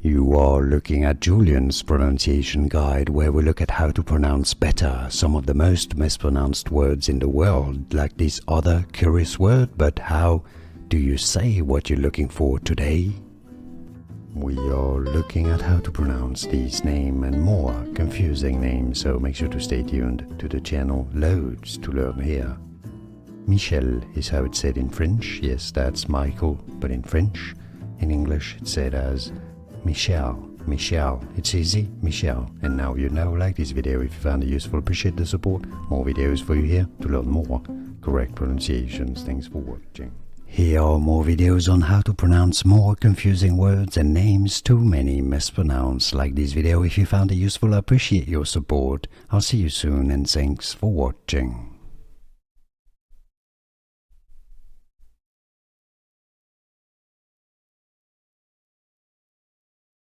You are looking at Julian's pronunciation guide, where we look at how to pronounce better some of the most mispronounced words in the world, like this other curious word. But how do you say what you're looking for today? We are looking at how to pronounce these names and more confusing names, so make sure to stay tuned to the channel. Loads to learn here. Michel is how it's said in French. Yes, that's Michael, but in French. In English, it's said as Michel. Michel. It's easy, Michel. And now you know. Like this video if you found it useful. Appreciate the support. More videos for you here to learn more correct pronunciations. Thanks for watching. Here are more videos on how to pronounce more confusing words and names too many mispronounced. Like this video if you found it useful. I appreciate your support. I'll see you soon and thanks for watching.